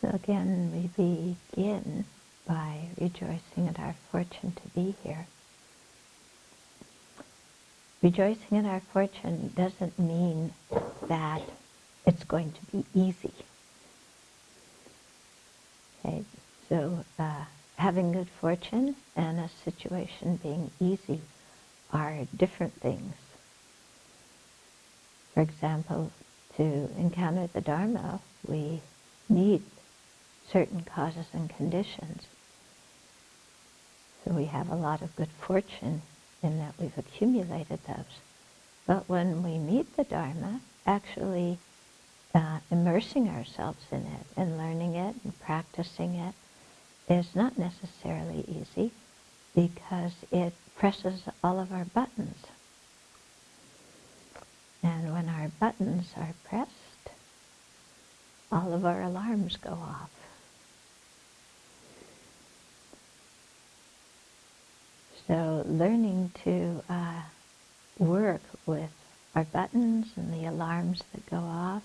So again, we begin by rejoicing at our fortune to be here. Rejoicing in our fortune doesn't mean that it's going to be easy. Okay, so having good fortune and a situation being easy are different things. For example, to encounter the Dharma, we need certain causes and conditions. So we have a lot of good fortune in that we've accumulated those. But when we meet the Dharma, actually immersing ourselves in it and learning it and practicing it is not necessarily easy because it presses all of our buttons. And when our buttons are pressed, all of our alarms go off. So learning to work with our buttons and the alarms that go off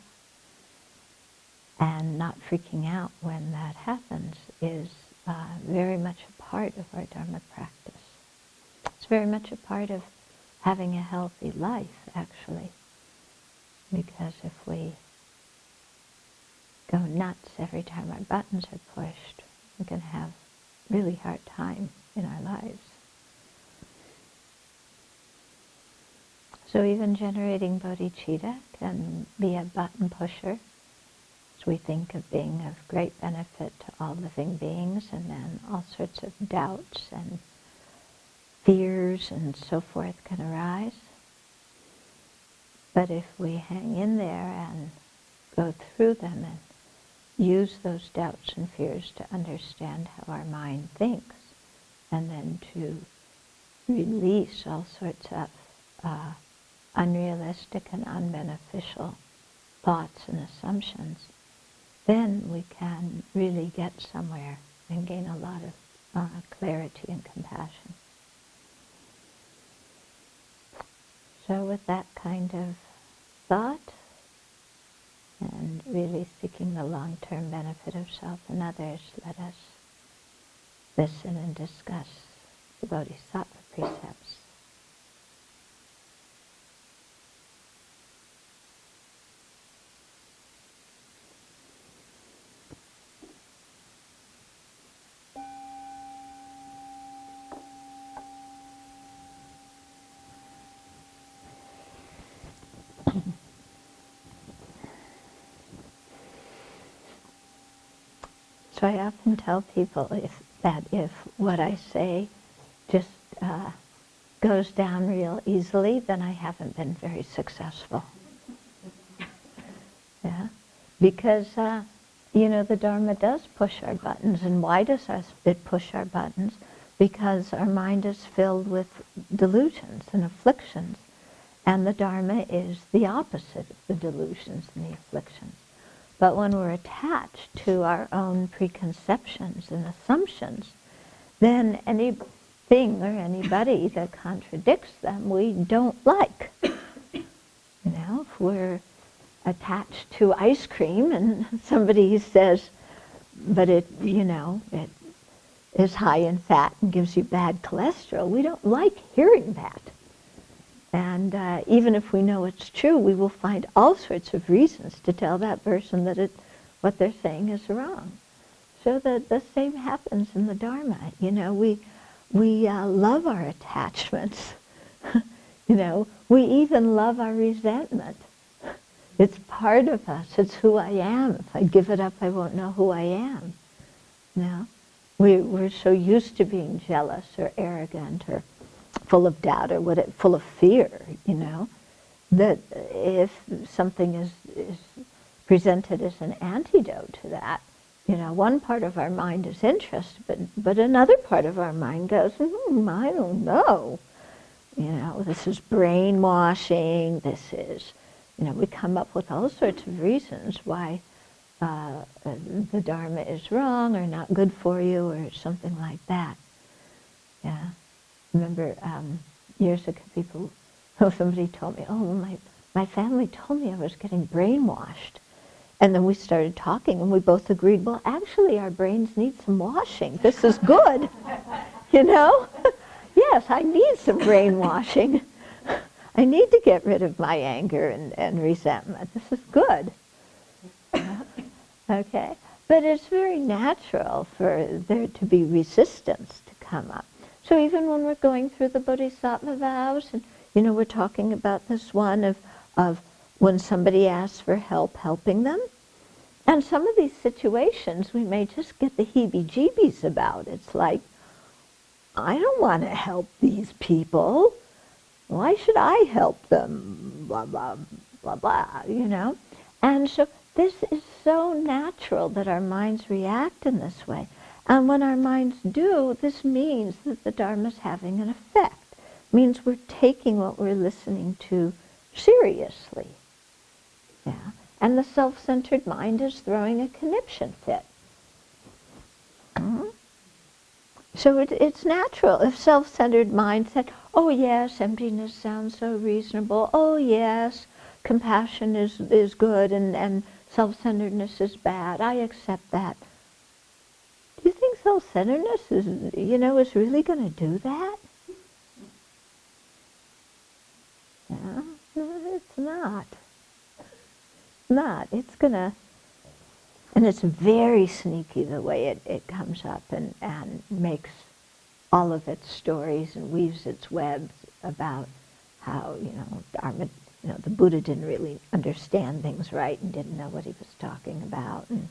and not freaking out when that happens is very much a part of our Dharma practice. It's very much a part of having a healthy life, actually, because if we go nuts every time our buttons are pushed, we can have a really hard time in our lives. So even generating bodhicitta can be a button pusher. So we think of being of great benefit to all living beings, and then all sorts of doubts and fears and so forth can arise. But if we hang in there and go through them and use those doubts and fears to understand how our mind thinks, and then to release all sorts of unrealistic and unbeneficial thoughts and assumptions, then we can really get somewhere and gain a lot of clarity and compassion. So with that kind of thought, and really seeking the long-term benefit of self and others, let us listen and discuss the Bodhisattva precepts. So I often tell people if what I say just goes down real easily, then I haven't been very successful. Yeah, because the Dharma does push our buttons, and why does it push our buttons? Because our mind is filled with delusions and afflictions, and the Dharma is the opposite of the delusions and the afflictions. But when we're attached to our own preconceptions and assumptions, then anything or anybody that contradicts them we don't like. If we're attached to ice cream and somebody says, but it is high in fat and gives you bad cholesterol, we don't like hearing that. And even if we know it's true, we will find all sorts of reasons to tell that person that what they're saying is wrong. So the same happens in the Dharma. We love our attachments. We even love our resentment. It's part of us. It's who I am. If I give it up, I won't know who I am. We're so used to being jealous or arrogant or full of doubt or full of fear, that if something is presented as an antidote to that, one part of our mind is interested, but another part of our mind goes, I don't know. This is brainwashing, this is, we come up with all sorts of reasons why the Dharma is wrong or not good for you or something like that. Yeah. Remember years ago somebody told me, my family told me I was getting brainwashed. And then we started talking, and we both agreed, well, actually, our brains need some washing. This is good, you know? Yes, I need some brainwashing. I need to get rid of my anger and resentment. This is good. Okay? But it's very natural for there to be resistance to come up. So even when we're going through the Bodhisattva vows, and we're talking about this one of when somebody asks for help, helping them. And some of these situations we may just get the heebie-jeebies about. It's like, I don't want to help these people. Why should I help them? Blah, blah, blah, blah, And so this is so natural that our minds react in this way. And when our minds do, this means that the Dharma is having an effect. It means we're taking what we're listening to seriously. Yeah. And the self-centered mind is throwing a conniption fit. Mm-hmm. So it's natural. If self-centered mind said, oh yes, emptiness sounds so reasonable. Oh yes, compassion is good and self-centeredness is bad. I accept that. Do you think self-centeredness is really going to do that? Yeah, no, it's not. It's going to, and it's very sneaky the way it comes up and makes all of its stories and weaves its webs about how, Dharma, the Buddha didn't really understand things right and didn't know what he was talking about, and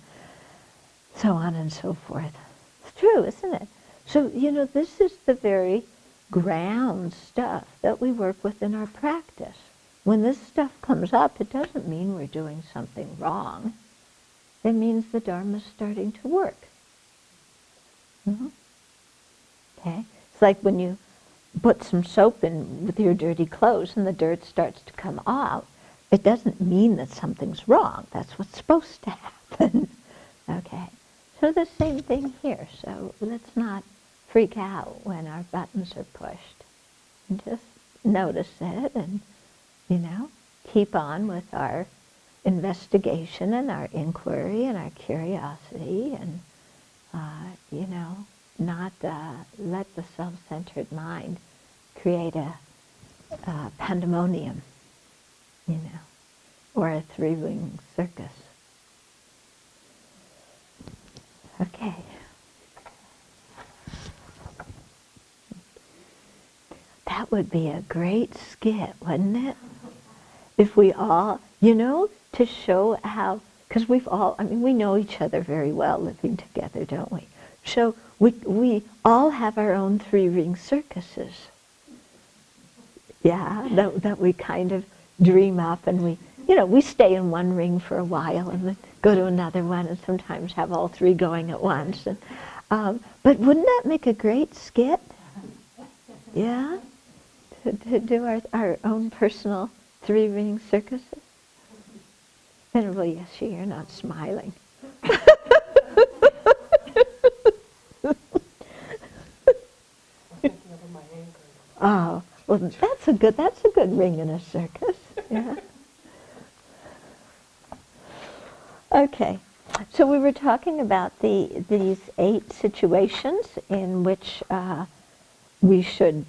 so on and so forth. It's true, isn't it? So, this is the very ground stuff that we work with in our practice. When this stuff comes up, it doesn't mean we're doing something wrong. It means the Dharma is starting to work. Mm-hmm. Okay? It's like when you put some soap in with your dirty clothes and the dirt starts to come out. It doesn't mean that something's wrong. That's what's supposed to happen. Okay? So the same thing here. So let's not freak out when our buttons are pushed. And just notice it and keep on with our investigation and our inquiry and our curiosity and, not let the self-centered mind create a pandemonium, or a three-ring circus. Okay. That would be a great skit, wouldn't it? If we all, to show how, because we know each other very well living together, don't we? So we all have our own three-ring circuses. Yeah, that we kind of dream up, and we stay in one ring for a while and then go to another one and sometimes have all three going at once. And, but wouldn't that make a great skit? Yeah? To do our own personal three-ring circuses? Venerable Yeshe, you're not smiling. Oh, well, that's a good ring in a circus. Yeah. Okay, so we were talking about these 8 situations in which we should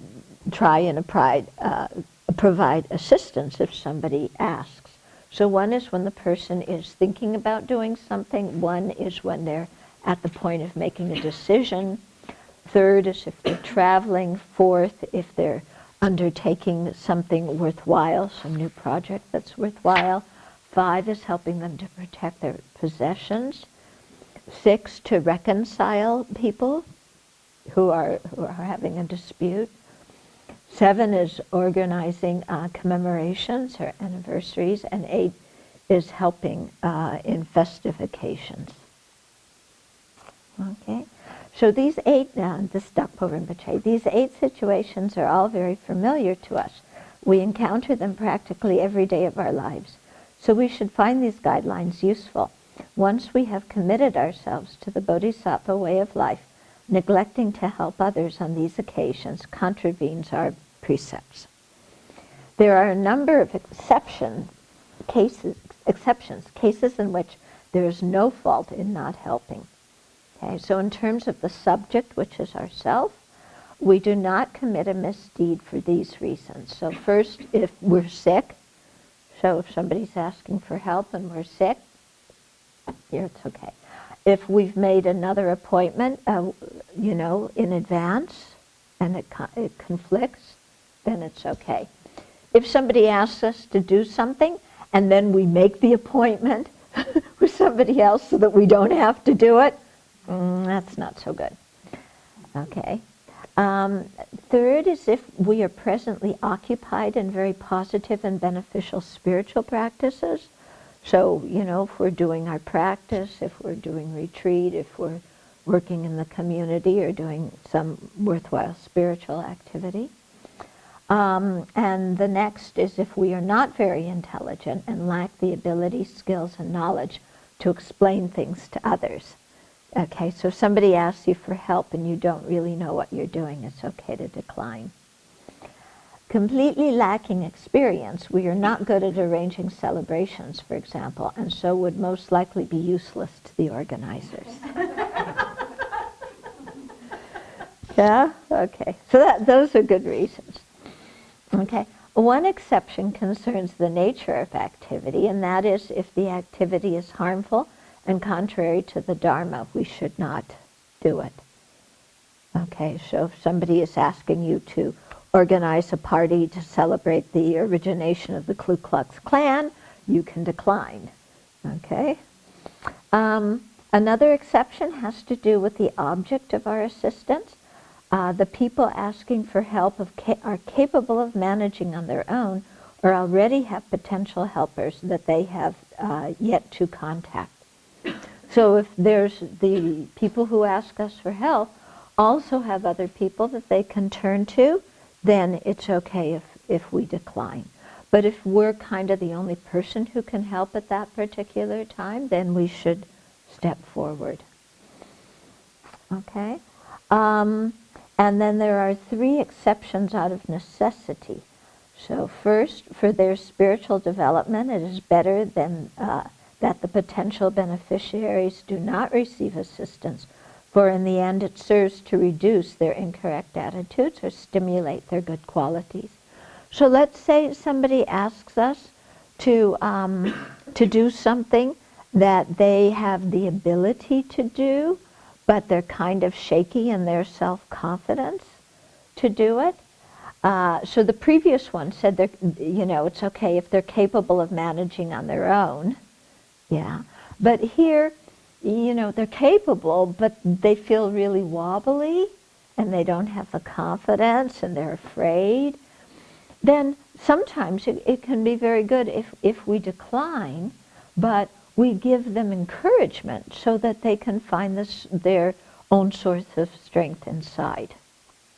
try and provide assistance if somebody asks. So one is when the person is thinking about doing something. One is when they're at the point of making a decision. Third is if they're traveling. Fourth, if they're undertaking something worthwhile, some new project that's worthwhile. 5 is helping them to protect their possessions. 6, to reconcile people who are having a dispute. 7 is organizing commemorations or anniversaries, and 8 is helping in festive occasions. Okay, so these 8, this Dakpo Rinpoche, these 8 situations are all very familiar to us. We encounter them practically every day of our lives. So we should find these guidelines useful. Once we have committed ourselves to the Bodhisattva way of life, neglecting to help others on these occasions contravenes our precepts. There are a number of cases in which There's no fault in not helping. Okay, so in terms of the subject, which is ourself, we do not commit a misdeed for these reasons. So first, if we're sick, so if somebody's asking for help and we're sick, here it's okay. If we've made another appointment, in advance, and it conflicts, then it's okay. If somebody asks us to do something, and then we make the appointment with somebody else so that we don't have to do it, that's not so good. Okay. Third is if we are presently occupied in very positive and beneficial spiritual practices. So, if we're doing our practice, if we're doing retreat, if we're working in the community or doing some worthwhile spiritual activity. And the next is if we are not very intelligent and lack the ability, skills, and knowledge to explain things to others. Okay, so if somebody asks you for help and you don't really know what you're doing, it's okay to decline. Completely lacking experience, we are not good at arranging celebrations, for example, and so would most likely be useless to the organizers. Yeah? Okay. So those are good reasons. Okay. One exception concerns the nature of activity, and that is if the activity is harmful and contrary to the Dharma, we should not do it. Okay, so if somebody is asking you to organize a party to celebrate the origination of the Ku Klux Klan, you can decline. Okay? Another exception has to do with the object of our assistance. The people asking for help are capable of managing on their own or already have potential helpers that they have yet to contact. So if there's the people who ask us for help also have other people that they can turn to, then it's okay if we decline. But if we're kind of the only person who can help at that particular time, then we should step forward. Okay? And then there are 3 exceptions out of necessity. So first, for their spiritual development, it is better than that the potential beneficiaries do not receive assistance, for in the end it serves to reduce their incorrect attitudes or stimulate their good qualities. So let's say somebody asks us to do something that they have the ability to do, but they're kind of shaky in their self-confidence to do it. So the previous one said it's okay if they're capable of managing on their own. Yeah. But here, they're capable, but they feel really wobbly and they don't have the confidence and they're afraid. Then sometimes it can be very good if we decline, but we give them encouragement so that they can find their own source of strength inside.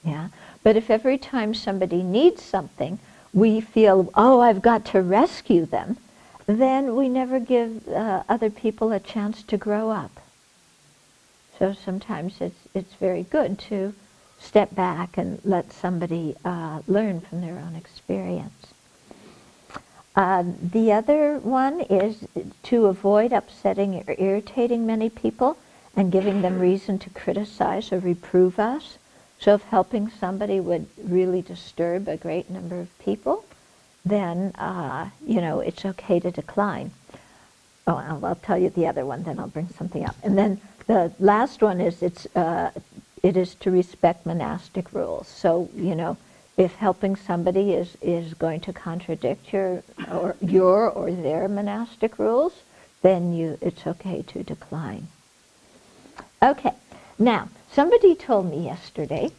Yeah. But if every time somebody needs something, we feel, I've got to rescue them, then we never give other people a chance to grow up. So sometimes it's very good to step back and let somebody learn from their own experience. The other one is to avoid upsetting or irritating many people and giving them reason to criticize or reprove us. So if helping somebody would really disturb a great number of people, then, it's okay to decline. I'll tell you the other one, then I'll bring something up. And then the last one is it is to respect monastic rules. So, if helping somebody is going to contradict your or their monastic rules, then it's okay to decline. Okay, now, somebody told me yesterday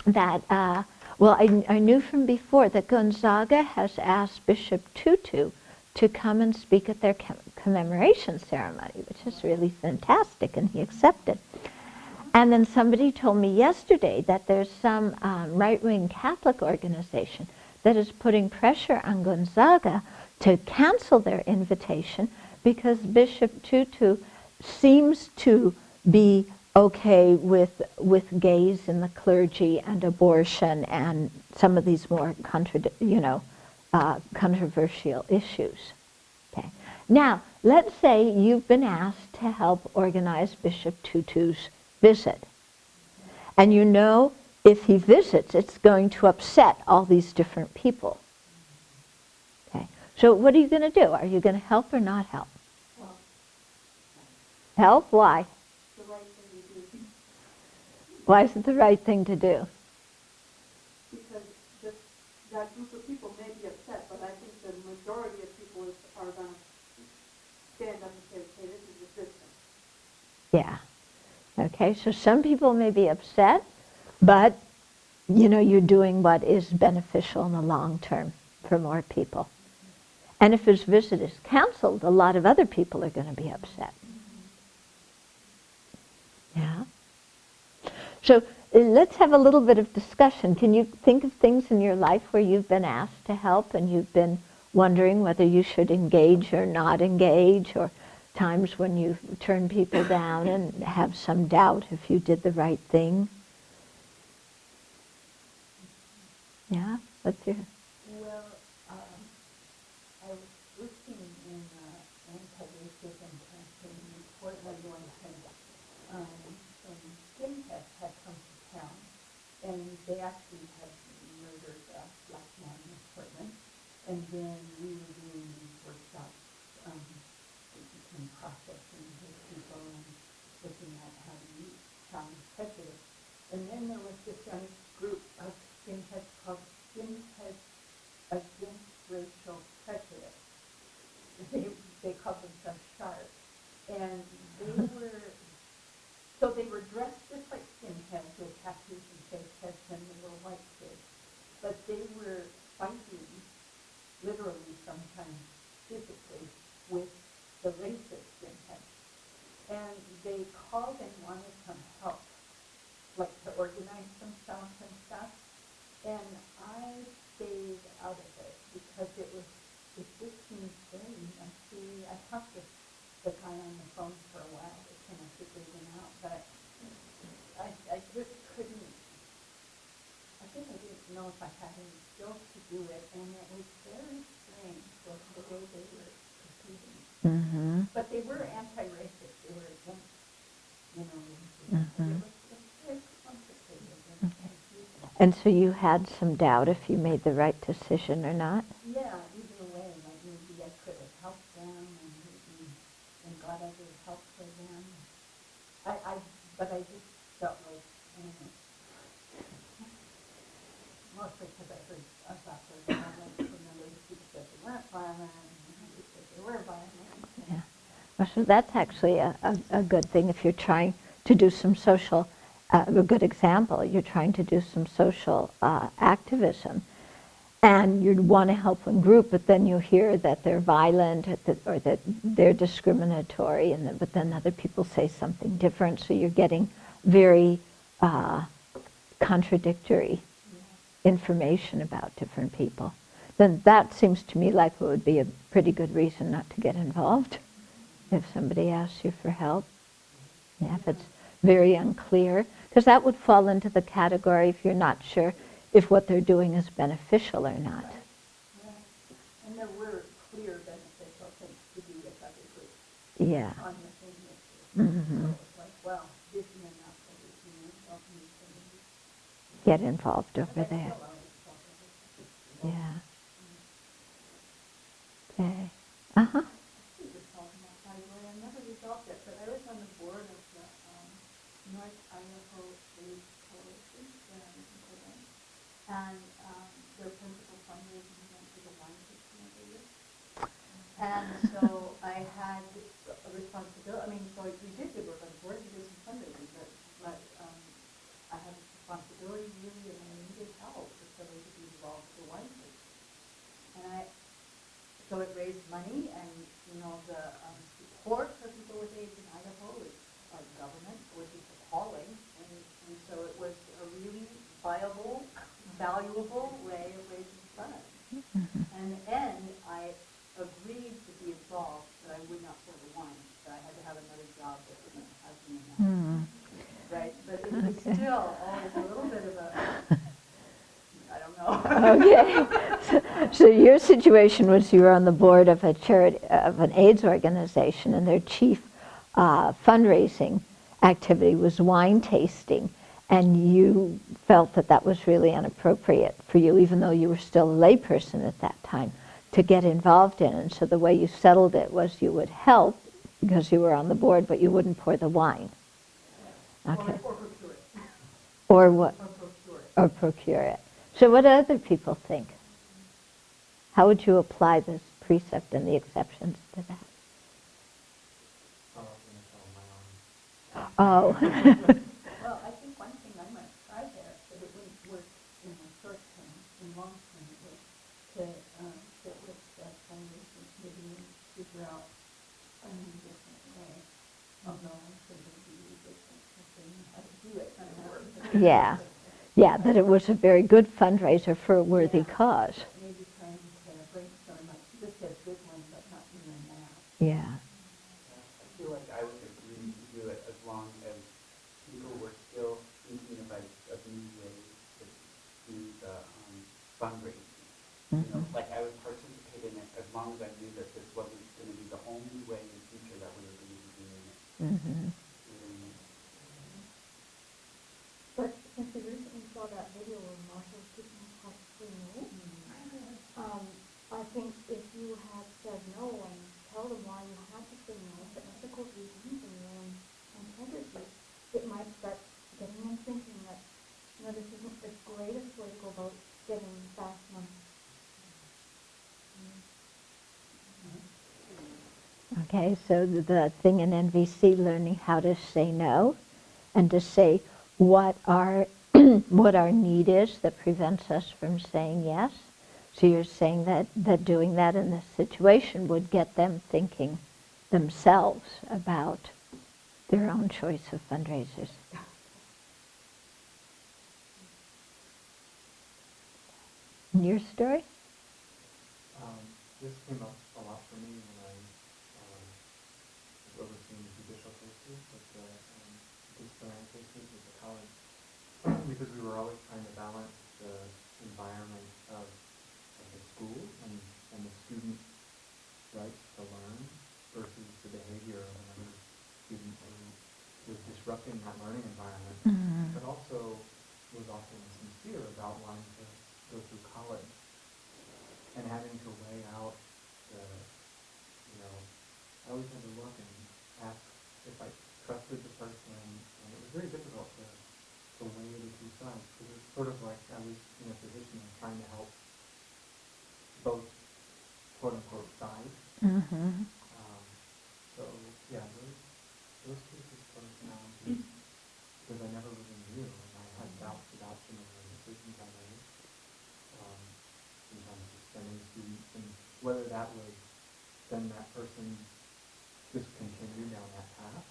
that, I knew from before that Gonzaga has asked Bishop Tutu to come and speak at their commemoration ceremony, which is really fantastic, and he accepted. And then somebody told me yesterday that there's some right-wing Catholic organization that is putting pressure on Gonzaga to cancel their invitation because Bishop Tutu seems to be okay with gays in the clergy and abortion and some of these more controversial issues. Okay, Now, let's say you've been asked to help organize Bishop Tutu's visit. And you know if he visits, it's going to upset all these different people. Okay. So what are you going to do? Are you going to help or not help? Well, Help? Why? the right thing to do. Why is it the right thing to do? Because that group of people may be upset, but I think the majority of people are going to stand up and say, okay, this is a system. Yeah. Okay, so some people may be upset, but you know, you're doing what is beneficial in the long term for more people. And if his visit is canceled, a lot of other people are going to be upset. Yeah. So let's have a little bit of discussion. Can you think of things in your life where you've been asked to help and you've been wondering whether you should engage or not engage, or times when you turn people down and have some doubt if you did the right thing? Yeah? Let's hear. Well, I was working in anti-racism campaign in Portland, Oregon. Some skinheads had come to town, and they actually had murdered a black man in Portland. And then we were doing these workshops in processing those people and looking at how to challenge prejudice. And then there was this young group of skinheads called Skinheads Against Racial Prejudice. They called themselves SHARP. And they were dressed just like skinheads with tattoos and face tats, and they were white kids. But they were fighting, literally sometimes physically, with the racist skinheads. And they called and wanted some help, like to organize themselves and stuff. And I stayed out of it because it just seemed very messy. I talked to the guy on the phone for a while to kind of figure them out, but I just couldn't. I think I didn't know if I had any skills to do it, and it was very strange the way they were proceeding. Mm-hmm. But they were anti-racist. They were against, racism. Mm-hmm. It was very complicated and confusing. And so you had some doubt if you made the right decision or not? Yeah, either way, like maybe I could have helped them and got other help for them. But I just felt like, mostly because I heard about the violence from the people said they weren't violent, and others said they were violent. Yeah. Well, so that's actually a good thing if you're trying to do some social, a good example, you're trying to do some social activism. And you want to help one group, but then you hear that they're violent or that they're discriminatory, but then other people say something different, so you're getting very contradictory information about different people. Then that seems to me like it would be a pretty good reason not to get involved if somebody asks you for help. Yeah, if it's very unclear, because that would fall into the category if you're not sure if what they're doing is beneficial or not. Right. And there were clear beneficial things to do with other groups. Yeah. On the same issue. Mm-hmm. So it's like, well, this may not be, don't need to Get involved over but I there. still always felt it. Yeah. Okay. Uh-huh. We were talking about category. I never resolved it, but I was on the board of the North Idaho AIDS Coalition, and their principal fundraising event for the wine tasting every year. And so I had a responsibility. I mean, so we did good work on the board. We did some fundraising, but I had a responsibility really, and I needed help for somebody to be involved with the wine tasting. And so it raised money, and the support for people with AIDS in Idaho is like government, which is appalling, and so it was a really viable, valuable way of raising funds. Mm-hmm. And in the end, I agreed to be involved, but I would not pour the wine. That I had to have another job that wouldn't have me enough. Mm. Right? But it was still always a little bit of a, I don't know. Okay. So your situation was you were on the board of a charity, of an AIDS organization, and their chief fundraising activity was wine tasting, and you felt that that was really inappropriate for you, even though you were still a layperson at that time, to get involved in. And so the way you settled it was you would help because you were on the board, but you wouldn't pour the wine. Okay. Or procure it. Or what? Or procure it. Or procure it. So what do other people think? How would you apply this precept and the exceptions to that? Oh. Well, I think one thing I might try there, but it wouldn't work in the short term. In long term, it would sit with the fundraising committee and figure out a new different way. Although I'm sure they'd be resistant because they know how to do it. Yeah. Yeah, that it was a very good fundraiser for a worthy cause. Maybe trying to brainstorm like this has good ones, but not even that. Yeah. I feel like I would agree to do it as long as people were still thinking about of new ways to do the fundraising. You know, like I would participate in it as long as I knew that this wasn't going to be the only way in the future that we were going to be doing it. Mm-hmm. But since we recently saw that video where Marshall's teaching us how to say no, I think if you had said no and tell them why you had to say no, for ethical reasons and your own integrity, it might start getting them thinking that, this isn't the greatest way to go about getting fast money. Okay, so the thing in NVC, learning how to say no and to say what our what our need is that prevents us from saying yes. So you're saying that doing that in this situation would get them thinking themselves about their own choice of fundraisers. And your story? This came up a lot for me when I was overseeing judicial cases with the disciplinary cases with the college, because we were always trying to balance the environment of the school and the student's rights to learn versus the behavior of another student who was disrupting that learning environment, but also was often sincere about wanting to go through college and having to weigh out I always had to look and ask if I trusted the person, and it was very difficult to weigh the two sides, because it's sort of like I was in a position of trying to help both quote-unquote sides. Mm-hmm. So, yeah, those cases sort of challenges, because I never really knew, and I had doubts about some of the decisions I made. Sometimes suspending students, and whether that would send that person just continue down that path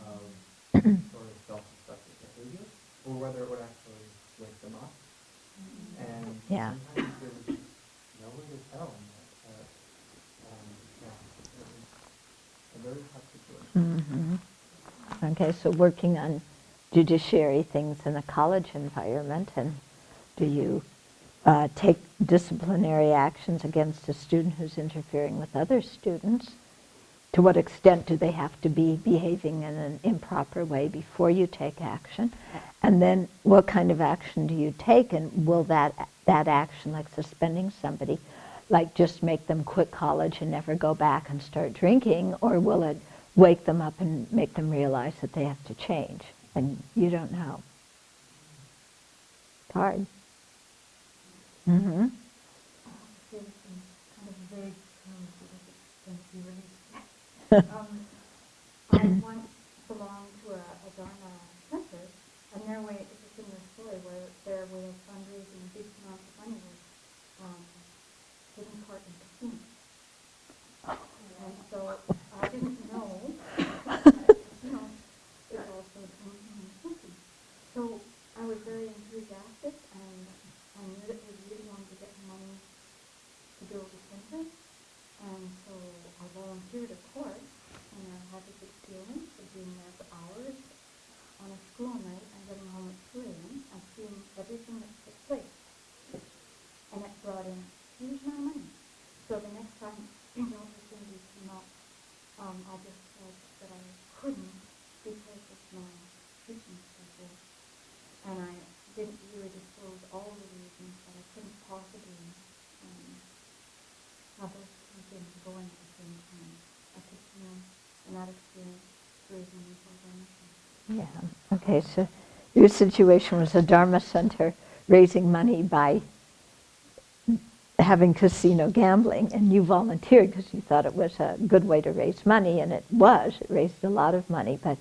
of sort of self-destructive behavior, or whether it would actually wake them up. And sometimes there was just no way to tell. It was a very tough situation. Mm-hmm. Okay, so working on judiciary things in a college environment, and do you take disciplinary actions against a student who's interfering with other students? To what extent do they have to be behaving in an improper way before you take action? And then what kind of action do you take, and will that action, like suspending somebody, like just make them quit college and never go back and start drinking, or will it wake them up and make them realize that they have to change? And you don't know. It's hard. Mm-hmm. Give some kind of vague terms because it's going to be released. I once belonged to a Dharma center, and their way, it's a similar story, where their way of fundraising big amounts of money was taking part in casinos. And so I didn't know that casinos is also drinking and smoking. So I was very enthusiastic, and I knew that they really wanted to get money to build a center. And so I volunteered a course, and I had this experience of being there for hours on a school night and getting home at 2 a.m. and seeing everything that took place. And it brought in huge amount of money. So the next time the opportunity came up, I just said that I couldn't because of my teaching schedule. And I didn't really disclose all the reasons that I couldn't possibly have those two things going at the same time. I could, and that experience raising me for Dharma. Yeah. Okay, so your situation was a Dharma center raising money by having casino gambling, and you volunteered because you thought it was a good way to raise money, and it was. It raised a lot of money, but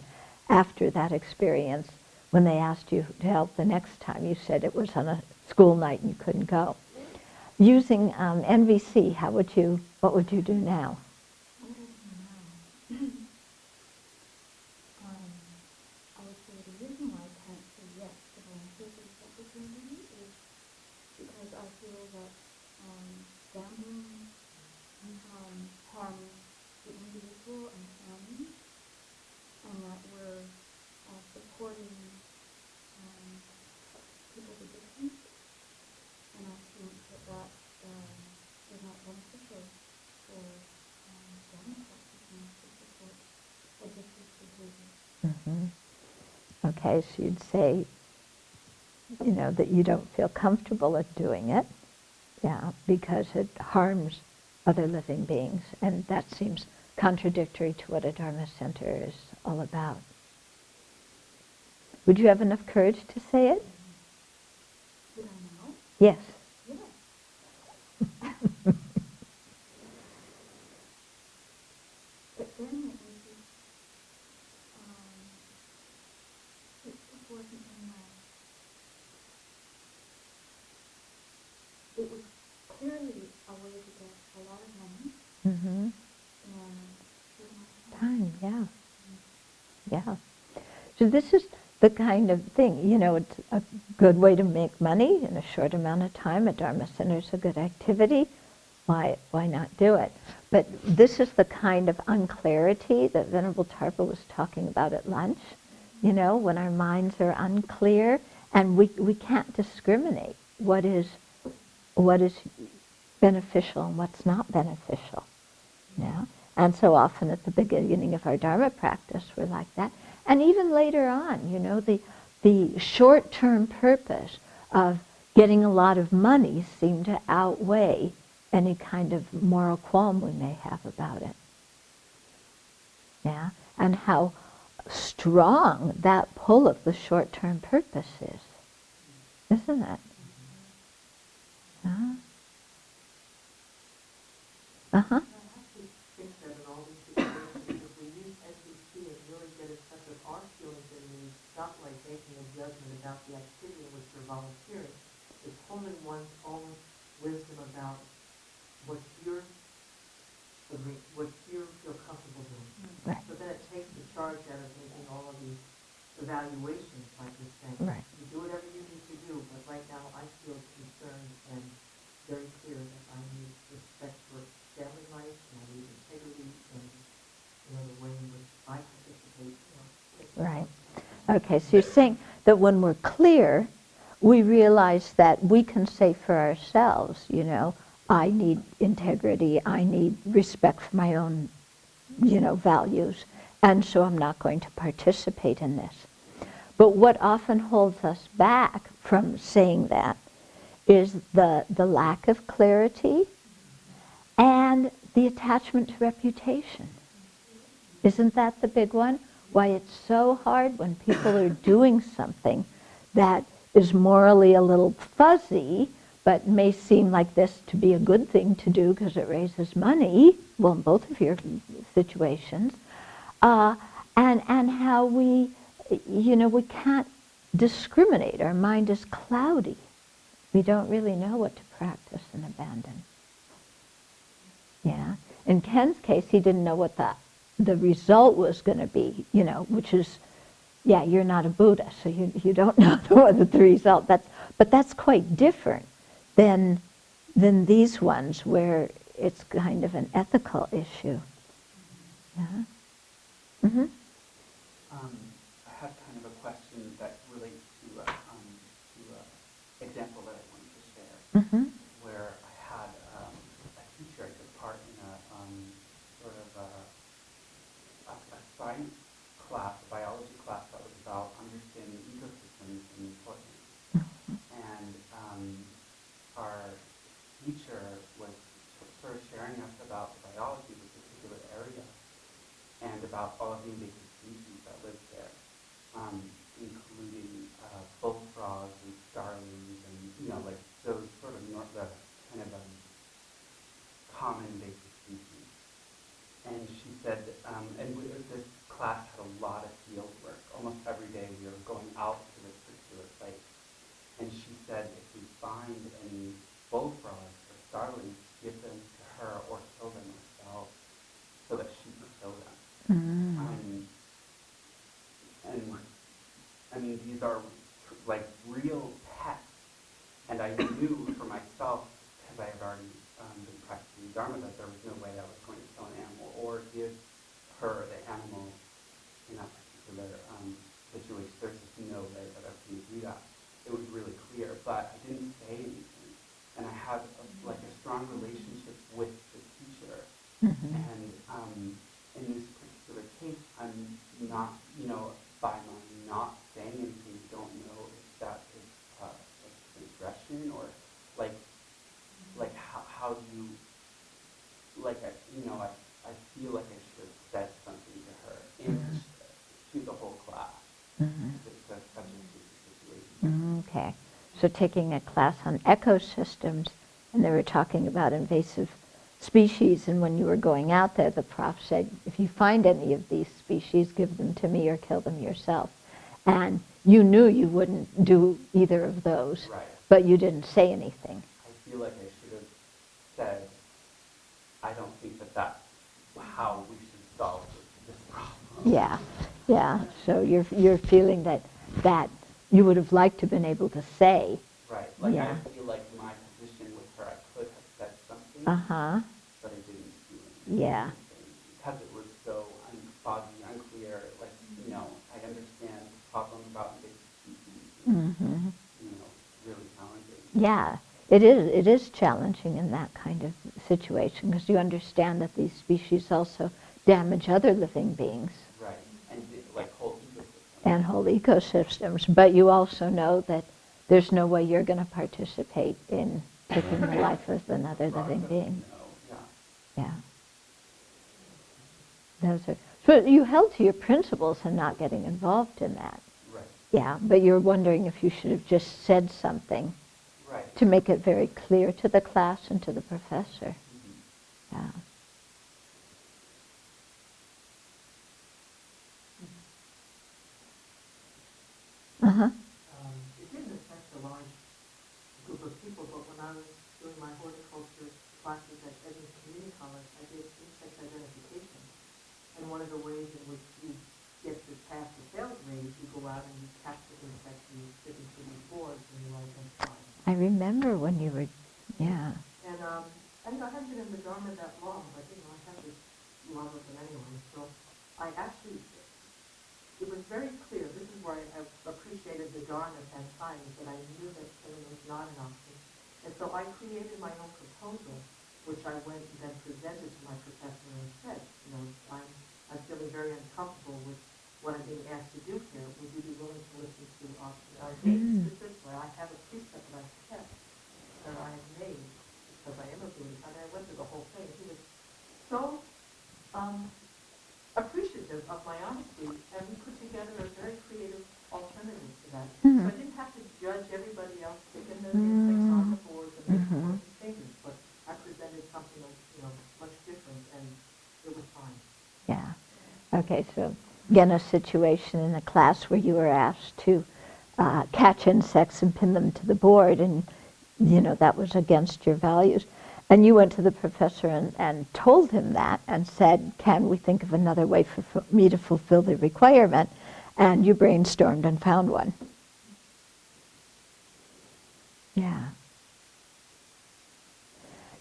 after that experience, when they asked you to help the next time, you said it was on a school night and you couldn't go. Using NVC, what would you do now? What do I do now? I would say the reason why I can't say yes to volunteer for this opportunity is because I feel that gambling harms the individual and family, and that we're supporting people's addictions, and I think that is not beneficial for Dharma practitioners to support addictive behavior. Mm-hmm. Okay, so you'd say, that you don't feel comfortable at doing it, yeah, because it harms other living beings, and that seems contradictory to what a Dharma center is all about. Would you have enough courage to say it? Would I know? Yes. Yeah. But then it wasn't in my, it was clearly a way to get a lot of money Mm-hmm. and short amount of Time, yeah. Yeah. So this is the kind of thing, it's a good way to make money in a short amount of time. A Dharma center is a good activity. Why not do it? But this is the kind of unclarity that Venerable Tarpa was talking about at lunch, when our minds are unclear and we can't discriminate what is beneficial and what's not beneficial. Yeah. And so often at the beginning of our Dharma practice, we're like that. And even later on, the short-term purpose of getting a lot of money seemed to outweigh any kind of moral qualm we may have about it. Yeah. And how strong that pull of the short-term purpose is, isn't it? Uh-huh. Uh-huh. I actually think that in all these situations, if we use NVC and really get a sense of our feelings and needs, it's not like making a judgment about the activity in which you're volunteering. It's holding one's own wisdom about what you feel comfortable doing. Right. So then it takes the charge out of making all of these evaluations, like you're saying. Right. You do whatever you need to do, but right now I feel concerned and very clear that I need respect for family life, and I need integrity, and the way in which I participate. Right. Okay, so you're saying that when we're clear, we realize that we can say for ourselves, I need integrity, I need respect for my own, values, and so I'm not going to participate in this. But what often holds us back from saying that is the lack of clarity and the attachment to reputation. Isn't that the big one? Why it's so hard when people are doing something that is morally a little fuzzy, but may seem like this to be a good thing to do because it raises money, well, in both of your situations, and how we can't discriminate. Our mind is cloudy. We don't really know what to practice and abandon. Yeah. In Ken's case, he didn't know what the result was going to be, which is, you're not a Buddha, so you don't know what the result. But that's quite different than these ones where it's kind of an ethical issue. Yeah. Mm-hmm. I have kind of a question that relates to example that I wanted to share, Mm-hmm. where I had science class, a biology class that was about understanding ecosystems in Portland. And our teacher was sort of sharing us about the biology of a particular area and about all of the invasive species that live there, including bullfrogs and starlings and, like those sort of the kind of common invasive species. And she said, this class had a lot of field work. Almost every day we were going out to this particular site. And she said, if we find any bullfrogs or starlings, give them to her or kill them ourselves so that she could kill them. And I mean, these are like real pets. And I knew for myself, because I had already been practicing Dharma, that there was no way I was going to kill an animal or give her the animal in that particular situation. There's just no way that I was going to do that. It was really clear, but I didn't say anything. And I had a strong relationship with the teacher. And in this particular case, I'm not, by my not saying anything, I don't know if that is transgression or like how do you, I feel like I should have said something to her and to the whole class. It's such a tricky situation. Okay. So taking a class on ecosystems, and they were talking about invasive species, and when you were going out there, the prof said, if you find any of these species, give them to me or kill them yourself. And you knew you wouldn't do either of those, Right. but you didn't say anything. I feel like I should have said, I don't think that that's how we should solve this problem. Yeah, yeah. So you're feeling that you would have liked to have been able to say. Right. Yeah. I feel like my position with her, I could have said something, Uh-huh. but I didn't do anything. Yeah. Because it was so foggy, unclear, I understand the problem about invasive species, really challenging. Yeah, it is challenging in that kind of situation because you understand that these species also damage other living beings. Right, and whole ecosystems. And whole ecosystems, but you also know that there's no way you're going to participate in taking the life of another living being. Yeah. So you held to your principles and not getting involved in that. Right. Yeah, but you're wondering if you should have just said something Right. to make it very clear to the class and to the professor. Yeah. Uh-huh. It didn't affect a large group of people, but when I was doing my horticulture classes at Abbey Community College, I did insect identification. And one of the ways in which you get to pass the fail grade, you go out and you capture insects and you stick them to these boards and you identify them. I remember when you were, yeah. And I haven't been in the Dharma that long, but I have this love of it anyway. So I actually, it was very clear. This is where I appreciated the Dharma at that time, is that I knew that killing was not an option. And so I created my own proposal, which I went and then presented to my professor and said, I'm feeling very uncomfortable with what I'm being asked to do here. Would you be willing to listen to our dates specifically? I have a precept that I've kept that I have made because I am a Buddhist. And I went through the whole thing. He was so appreciative of my honesty, and we put together a very creative alternative to that. So I didn't have to judge everybody else sticking the insects on the boards and making important statements, but I presented something much different, and it was fine. Yeah. Okay, so again, a situation in a class where you were asked to catch insects and pin them to the board, and that was against your values. And you went to the professor and told him that and said, can we think of another way for me to fulfill the requirement? And you brainstormed and found one. Yeah.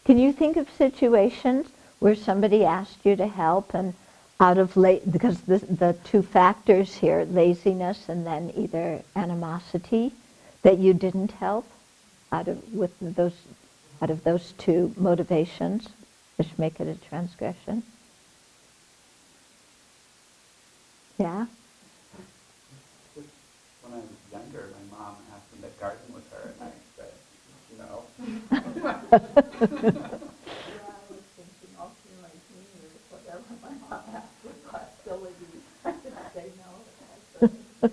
Can you think of situations where somebody asked you to help and because the two factors here, laziness and then either animosity, that you didn't help out of those two motivations, which make it a transgression? Yeah. Just when I was younger, my mom asked me to garden with her, and I said, no. Yeah, I was thinking all through my teen years, whatever my mom asked with hostility, I could say no. No.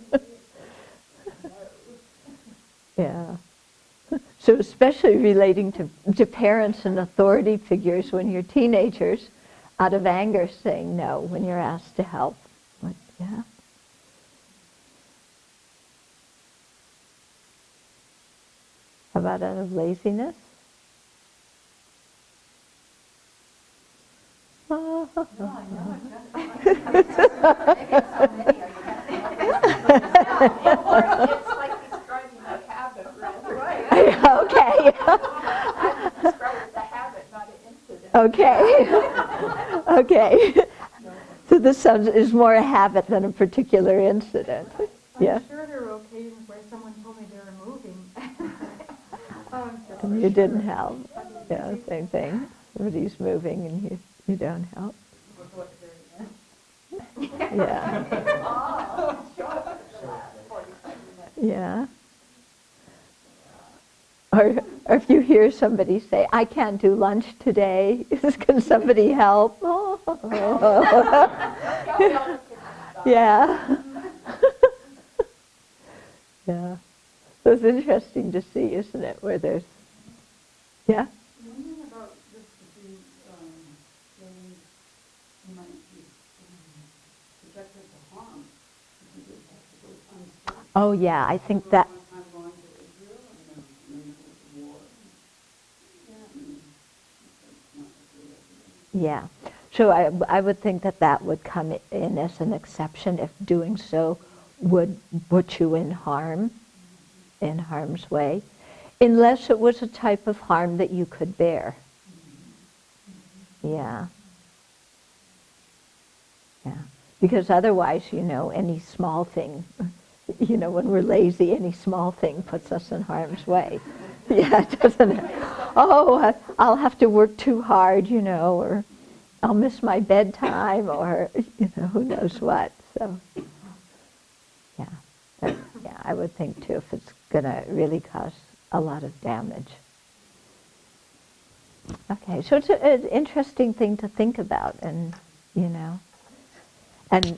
Yeah. So especially relating to parents and authority figures when you're teenagers, out of anger saying no when you're asked to help. But, yeah. How about out of laziness? No, I know it's It's like describing a habit, right? Okay. I would describe it as a habit, not an incident. Okay. Okay. So this sounds is more a habit than a particular incident. Yeah. I'm sure there were occasions where someone told me they were moving. And you didn't help. Yeah, same thing. Somebody's moving and you don't help. We'll go at the very end. Yeah. Oh, show up at the last 45 minutes. Yeah. Or if you hear somebody say, I can't do lunch today, can somebody help? Yeah. Yeah. So it's interesting to see, isn't it, where there's, yeah? Wondering about this being, saying you might be subjected to harm if you did have to go unstuck. Oh, yeah, I think that, I'm going to Israel and then in the middle of the war. yeah. So I would think that would come in as an exception if doing so would put you in harm's way, unless it was a type of harm that you could bear. Yeah. Yeah. Because otherwise, any small thing, when we're lazy, any small thing puts us in harm's way. Yeah, doesn't it? Oh, I'll have to work too hard, or I'll miss my bedtime, or, who knows what. So, yeah. Yeah, I would think, too, if it's going to really cause a lot of damage. Okay, so it's an interesting thing to think about, and,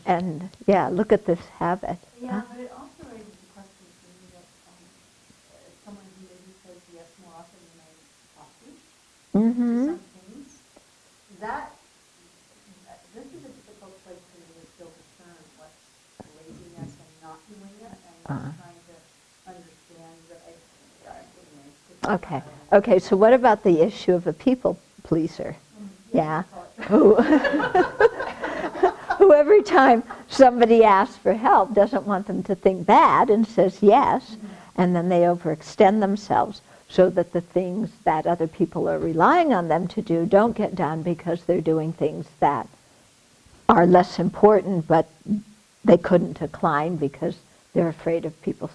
and yeah, look at this habit. Yeah, but it also raises the question for me that someone who maybe says yes more often than I ought to some things, this is a difficult place for me to still discern what's laziness and not doing it, and what's trying to understand that anyway. Okay. Okay, so what about the issue of a people pleaser? Yeah. Who every time somebody asks for help doesn't want them to think bad and says yes, and then they overextend themselves so that the things that other people are relying on them to do don't get done because they're doing things that are less important, but they couldn't decline because they're afraid of people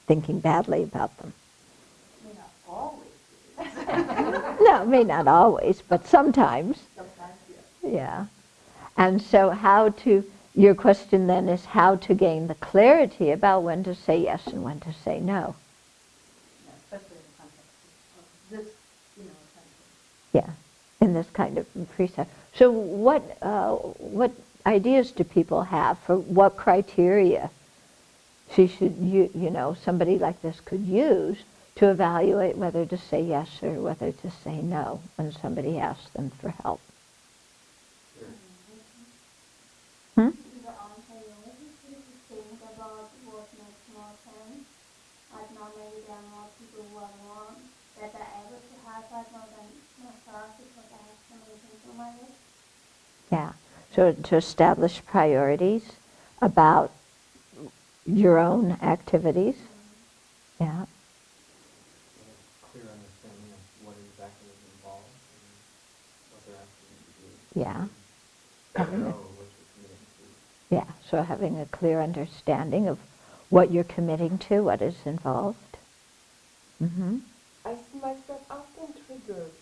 thinking badly about them. May not always. No, may not always, but sometimes. Sometimes, yes. Yeah. And so your question then is how to gain the clarity about when to say yes and when to say no. Yeah, especially in the context of this, kind of. Yeah, in this kind of precept. So what ideas do people have for what criteria somebody like this could use to evaluate whether to say yes or whether to say no when somebody asks them for help? Hmm? The answer is think about what makes more sense. Like now maybe there are more people who are more better able to help right now than myself because I have so many things on my list. Yeah, so to establish priorities about your own activities. Yeah. Clear understanding of what exactly is involved and what they're actually doing. Yeah. Know what you're committing to. Yeah, so having a clear understanding of what you're committing to, what is involved. Mm-hmm. I see myself often triggered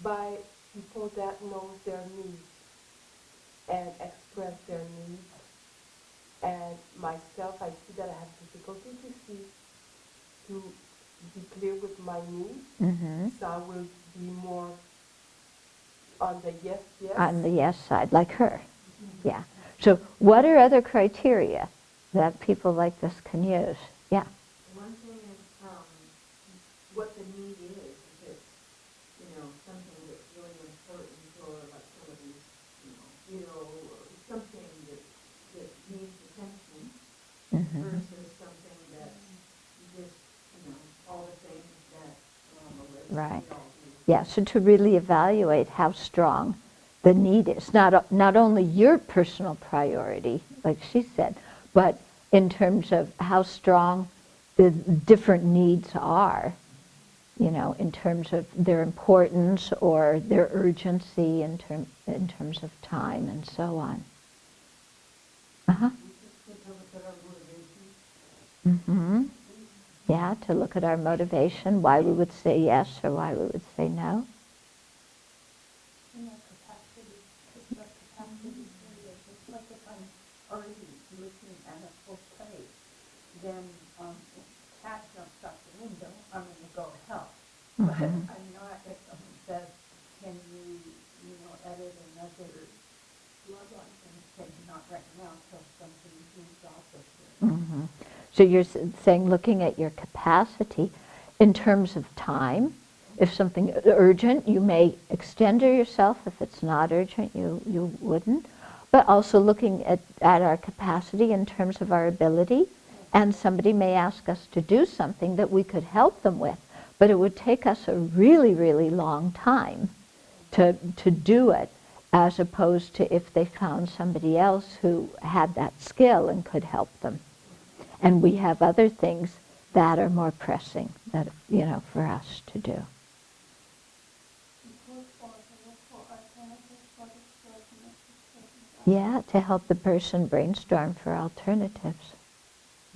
by people that know their needs and express their needs And myself, I see that I have difficulty to be clear with my needs. Mm-hmm. So I will be more on the yes, yes. On the yes side, like her. Yeah. So what are other criteria that people like this can use? Yeah. One thing is what the need is. If it's, something that's really important, or like somebody's, ill, or something that needs attention, Mm-hmm. versus something that's just, all the things that are on the list. Right. We all do. Yeah, so to really evaluate how strong the need is, not only your personal priority, like she said, but in terms of how strong the different needs are, in terms of their importance or their urgency in terms of time and so on. Uh-huh. We just take a look at our motivation. Mm-hmm. Yeah, to look at our motivation, why we would say yes or why we would say no. And our capacity, it's our capacity area. It's like if I'm already looking at a full plate, then cat jumps out the window, I'm going to go help. But Mm-hmm. I'm not, if someone says, can you, edit another blood line, and say, not right now, till something moves off of here. Mm-hmm. So you're saying looking at your capacity in terms of time. If something urgent, you may extend yourself. If it's not urgent, you wouldn't. But also looking at our capacity in terms of our ability. And somebody may ask us to do something that we could help them with, but it would take us a really, really long time to do it, as opposed to if they found somebody else who had that skill and could help them. And we have other things that are more pressing that, for us to do. Yeah, to help the person brainstorm for alternatives.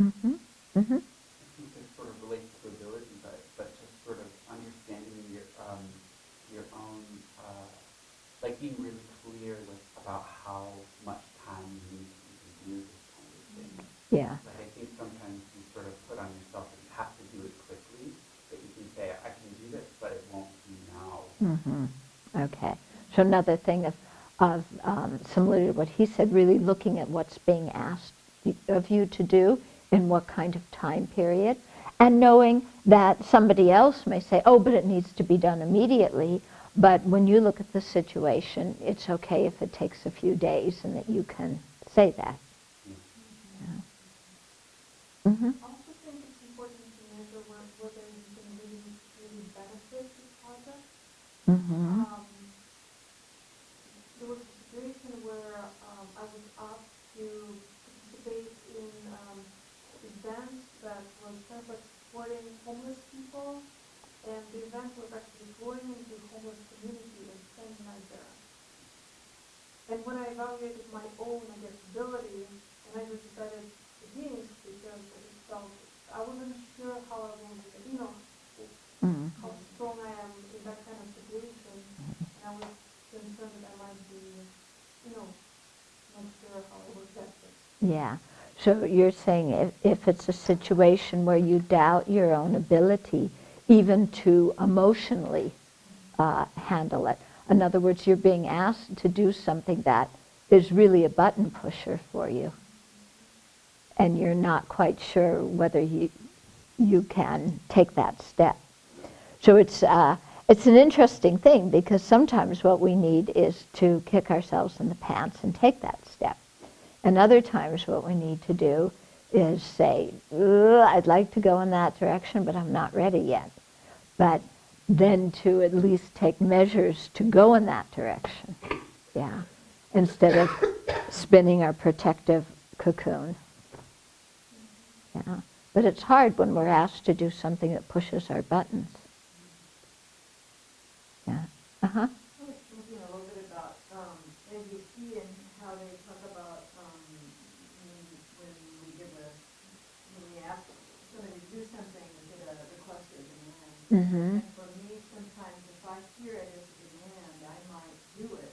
Mm-hmm. Mm-hmm. I think this sort of relates to ability, but just sort of understanding your own, like being really clear about how much time you need to even do this kind of thing. Yeah. Like I think sometimes you sort of put on yourself that you have to do it quickly, but you can say, I can do this, but it won't be now. Mm-hmm. Okay. So another thing of similar to what he said, really looking at what's being asked of you to do in what kind of time period, and knowing that somebody else may say, oh, but it needs to be done immediately. But when you look at the situation, it's okay if it takes a few days, and that you can say that. Yeah. Mm-hmm. I also think it's important to measure whether you can really benefit the project. Mm-hmm. There was a situation where I was asked to participate in events that was kind of like supporting homeless people, and the event was actually going into the homeless community and spending night there. And when I evaluated my own, ability, and I just decided against because I just felt I wasn't sure how I wanted, Mm-hmm. how strong I am in that kind of situation, and I was concerned that I might be, not sure how I would get this. Yeah. So you're saying if it's a situation where you doubt your own ability even to emotionally handle it. In other words, you're being asked to do something that is really a button pusher for you. And you're not quite sure whether you can take that step. So it's an interesting thing, because sometimes what we need is to kick ourselves in the pants and take that step. And other times what we need to do is say, I'd like to go in that direction, but I'm not ready yet. But then to at least take measures to go in that direction, yeah, instead of spinning our protective cocoon. Yeah. But it's hard when we're asked to do something that pushes our buttons. Yeah. Uh-huh. I was thinking a little bit about ABC and how they talk about when we ask somebody to do something, we get a request or a demand. Mm-hmm. And for me, sometimes if I hear it as a demand, I might do it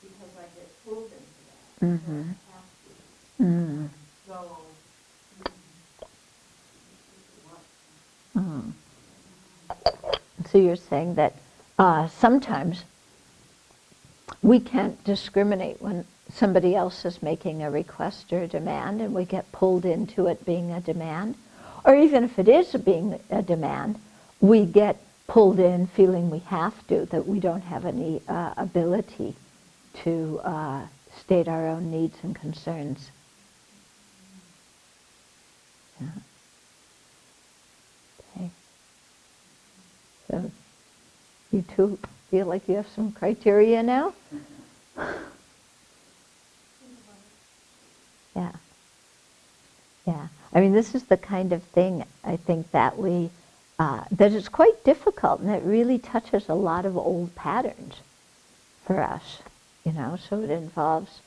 because I get pulled into that. Mm-hmm. So I have to. Mm. So, Mm. So you're saying that sometimes we can't discriminate when somebody else is making a request or a demand and we get pulled into it being a demand. Or even if it is being a demand, we get pulled in feeling we have to, that we don't have any ability to state our own needs and concerns. Yeah. Okay. So you two feel like you have some criteria now? Yeah. Yeah. I mean, this is the kind of thing I think that that is quite difficult, and it really touches a lot of old patterns for us, you know, so it involves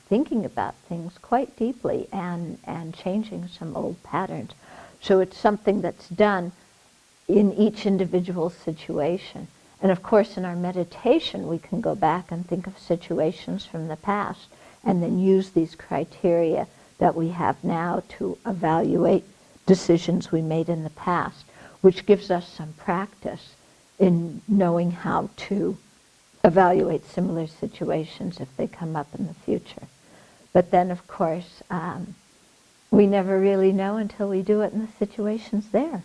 thinking about things quite deeply and changing some old patterns. So it's something that's done in each individual situation. And of course, in our meditation, we can go back and think of situations from the past and then use these criteria that we have now to evaluate decisions we made in the past, which gives us some practice in knowing how to evaluate similar situations if they come up in the future. But then, of course, we never really know until we do it and the situation's there.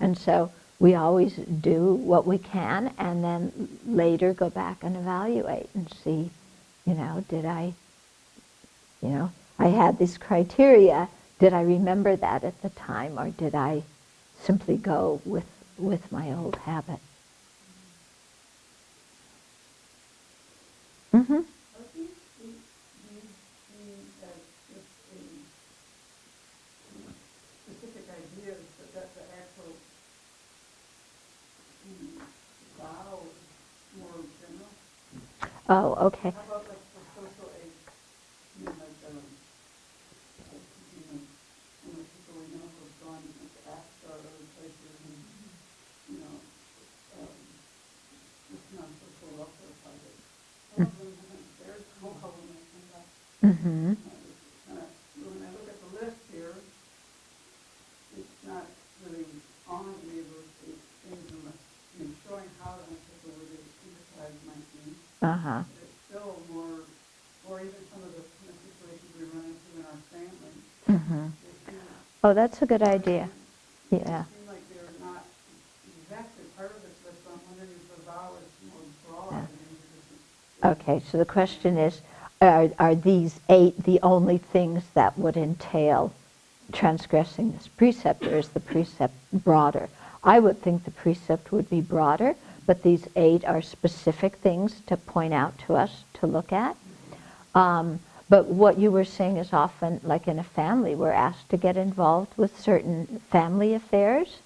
And so we always do what we can and then later go back and evaluate and see, you know, I had this criteria, did I remember that at the time, or did I simply go with my old habit? Mm-hmm. are these as just a specific ideas, but that the actual vow is more general? Oh, okay. How about like for social aid, you know, like, people we know who have gone into Africa or other places and, you know, listen on social welfare projects. Some of them haven't, there's no problem that comes up. Mm-hmm. When I look at the list here, it's not really on any of those things unless, you know, showing how to take the way the exercise might be. Uh-huh. But it's still more, or even some of the kind of situations we run into in our family. Mm-hmm. They seem, Oh, that's a good idea. they Yeah. seem like they're not exactly part of this list, so I'm wondering if the vow is more broad Yeah. than maybe this is. Okay, so the question is, are these 8 the only things that would entail transgressing this precept, or is the precept broader? I would think the precept would be broader, but these 8 are specific things to point out to us to look at. But what you were saying is often, like in a family, we're asked to get involved with certain family affairs,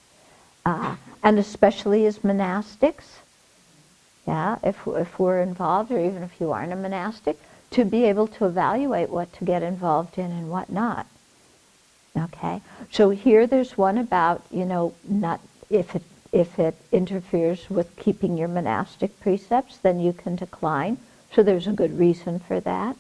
and especially as monastics. Yeah, if we're involved, or even if you aren't a monastic, to be able to evaluate what to get involved in and what not. Okay, so here there's one about, you know, not if it interferes with keeping your monastic precepts, then you can decline. So there's a good reason for that.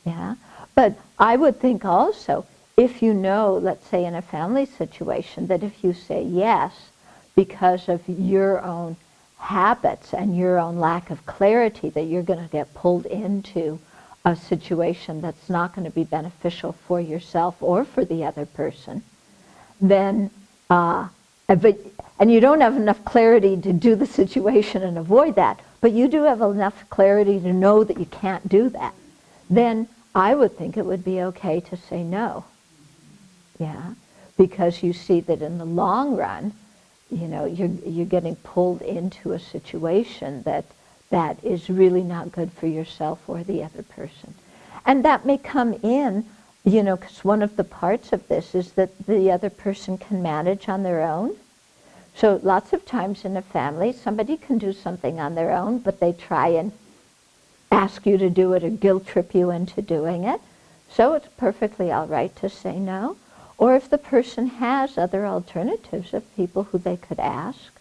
Yeah, but I would think also, if you know, let's say in a family situation, that if you say yes because of your own habits and your own lack of clarity, that you're going to get pulled into a situation that's not going to be beneficial for yourself or for the other person, then, and you don't have enough clarity to do the situation and avoid that, but you do have enough clarity to know that you can't do that, then I would think it would be okay to say no. Yeah, because you see that in the long run, you know, you're getting pulled into a situation that is really not good for yourself or the other person. And that may come in, you know, because one of the parts of this is that the other person can manage on their own. So lots of times in a family, somebody can do something on their own, but they try and ask you to do it or guilt trip you into doing it. So it's perfectly all right to say no. Or if the person has other alternatives of people who they could ask,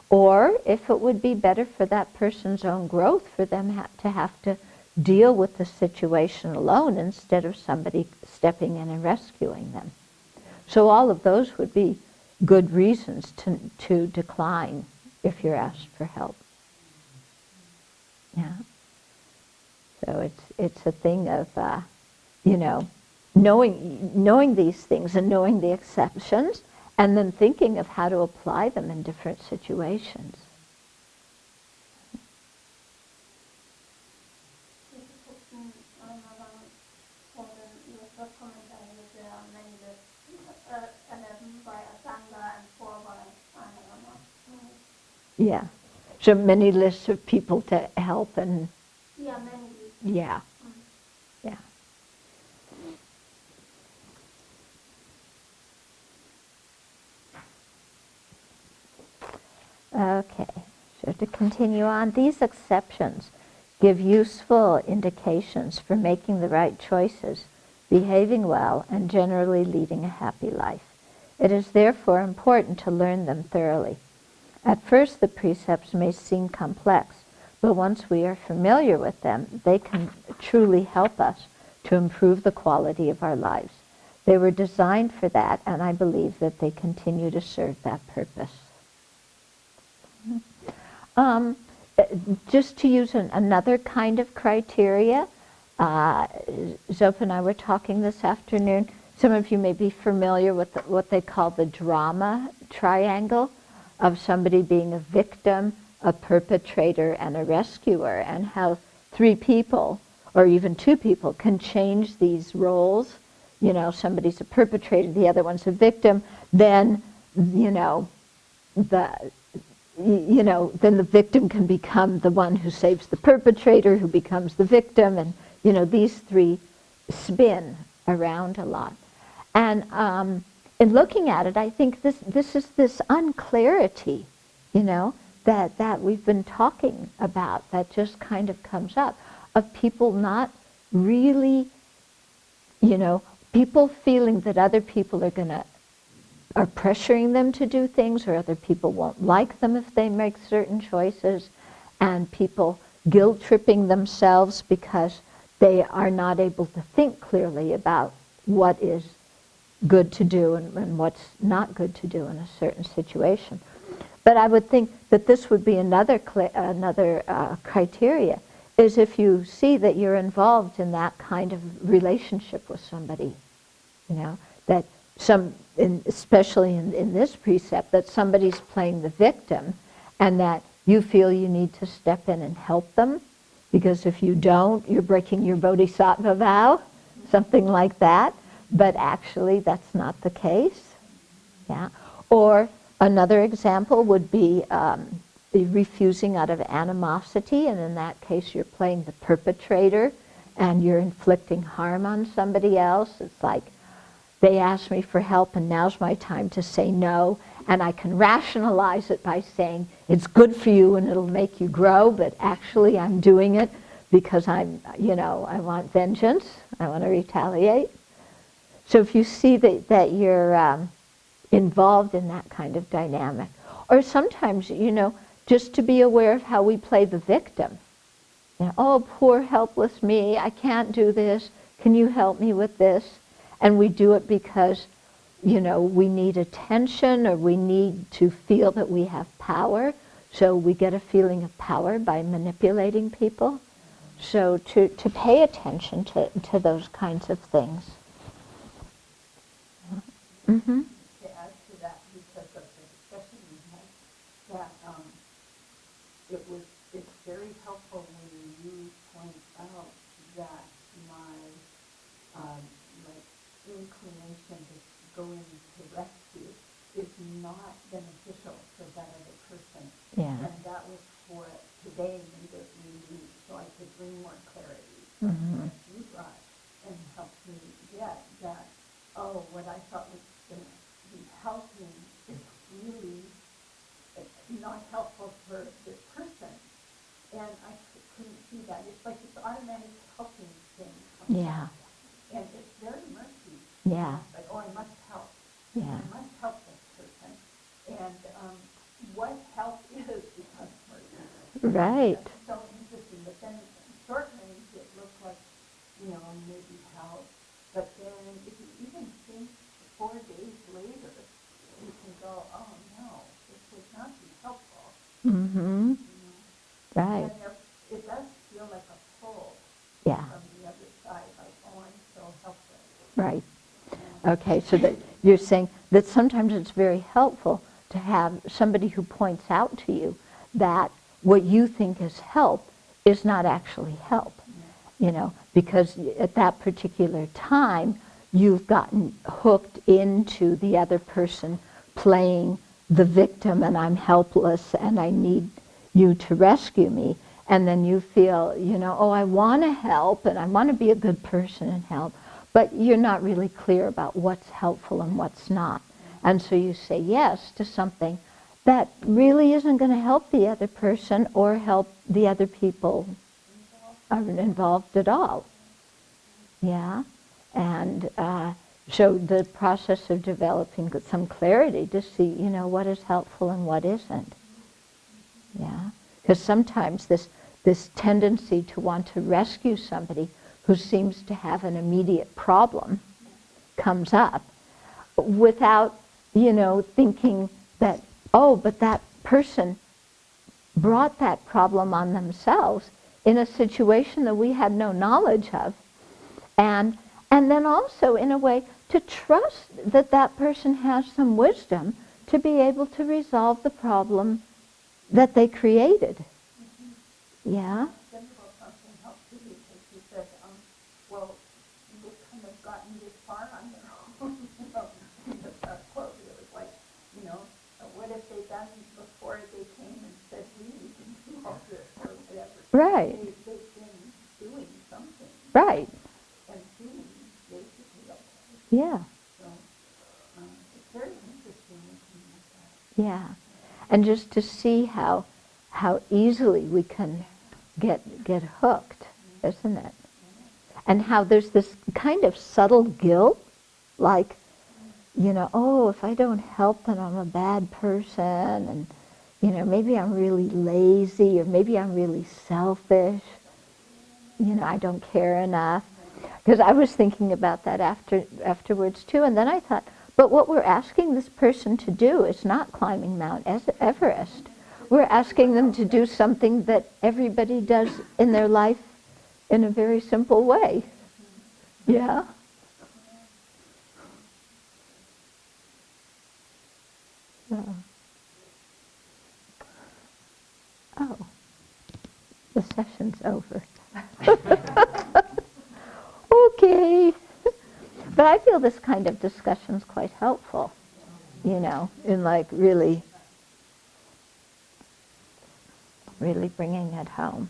or if it would be better for that person's own growth for them to have to deal with the situation alone instead of somebody stepping in and rescuing them. So all of those would be good reasons to decline if you're asked for help. Yeah. So it's a thing of, knowing these things and knowing the exceptions, and then thinking of how to apply them in different situations. Yeah. So many lists of people to help and... Yeah, many. Yeah. Yeah. Okay. So to continue on, these exceptions give useful indications for making the right choices, behaving well, and generally leading a happy life. It is therefore important to learn them thoroughly. At first, the precepts may seem complex, but once we are familiar with them, they can truly help us to improve the quality of our lives. They were designed for that, and I believe that they continue to serve that purpose. Just to use another kind of criteria, Zope and I were talking this afternoon. Some of you may be familiar with what they call the drama triangle of somebody being a victim, a perpetrator, and a rescuer, and how 3 people, or even 2 people, can change these roles. You know, somebody's a perpetrator, the other one's a victim, then, then the victim can become the one who saves the perpetrator, who becomes the victim, and, these 3 spin around a lot. And in looking at it, I think this is this unclarity, that we've been talking about, that just kind of comes up, of people not really, people feeling that other people are pressuring them to do things, or other people won't like them if they make certain choices, and people guilt-tripping themselves because they are not able to think clearly about what is good to do and what's not good to do in a certain situation. But I would think that this would be another criteria, is if you see that you're involved in that kind of relationship with somebody, that especially in this precept, that somebody's playing the victim, and that you feel you need to step in and help them, because if you don't, you're breaking your Bodhisattva vow, something like that. But actually, that's not the case. Yeah. Or another example would be refusing out of animosity, and in that case, you're playing the perpetrator, and you're inflicting harm on somebody else. It's like, they asked me for help, and now's my time to say no, and I can rationalize it by saying it's good for you and it'll make you grow, but actually I'm doing it because I want vengeance, I want to retaliate. So if you see that you're involved in that kind of dynamic, or sometimes, just to be aware of how we play the victim. Oh, poor helpless me, I can't do this, can you help me with this? And we do it because, we need attention, or we need to feel that we have power. So we get a feeling of power by manipulating people. So to pay attention to those kinds of things. Mm-hmm. To add to that, because of the discussion we had, that it's very helpful when you point out that my inclination to go into rescue is not beneficial for that other person. Yeah. And that was for today made it really, so I could bring more clarity. Mm-hmm. That you brought and helped me get that, what I thought was going to be helping is really not helpful for this person. And I couldn't see that. It's like this automatic helping thing. Yeah. And it's very murky. Yeah. It's like, I must help. Yeah. I must help this person. And what help is becomes murky. Right. That's so interesting. But then in short range, it's and maybe help. But then if you even think 4 days later, you can go, oh no, this would not be helpful. Mm-hmm. Right. And it does feel like a pull Yeah. from the other side, like, oh, I'm so helpless. Right. Okay, so that you're saying that sometimes it's very helpful to have somebody who points out to you that what you think is help is not actually help, because at that particular time you've gotten hooked into the other person playing the victim and I'm helpless and I need you to rescue me. And then you feel, oh, I want to help and I want to be a good person and help. But you're not really clear about what's helpful and what's not. And so you say yes to something that really isn't going to help the other person or help the other people involved at all. Yeah? And so the process of developing some clarity to see, what is helpful and what isn't. Yeah? Because sometimes this tendency to want to rescue somebody who seems to have an immediate problem comes up without, thinking that, oh, but that person brought that problem on themselves in a situation that we had no knowledge of. And then also, in a way, to trust that that person has some wisdom to be able to resolve the problem that they created. Yeah? General something helped too because she said, well, they've kind of gotten this far on their own. Quote, it was like, what if they'd done before they came and said, we need to do all this or whatever. Right. They've been doing something. Right. And feeling basically okay. Yeah. So it's very interesting looking at that. Yeah. And just to see how easily we can get hooked, isn't it? And how there's this kind of subtle guilt, like, oh, if I don't help, then I'm a bad person, and maybe I'm really lazy, or maybe I'm really selfish. I don't care enough. Because I was thinking about that afterwards too, and then I thought, but what we're asking this person to do is not climbing Mount Everest. We're asking them to do something that everybody does in their life in a very simple way. Yeah? So. Oh, the session's over. Okay. But I feel this kind of discussion's quite helpful, in like really bringing it home.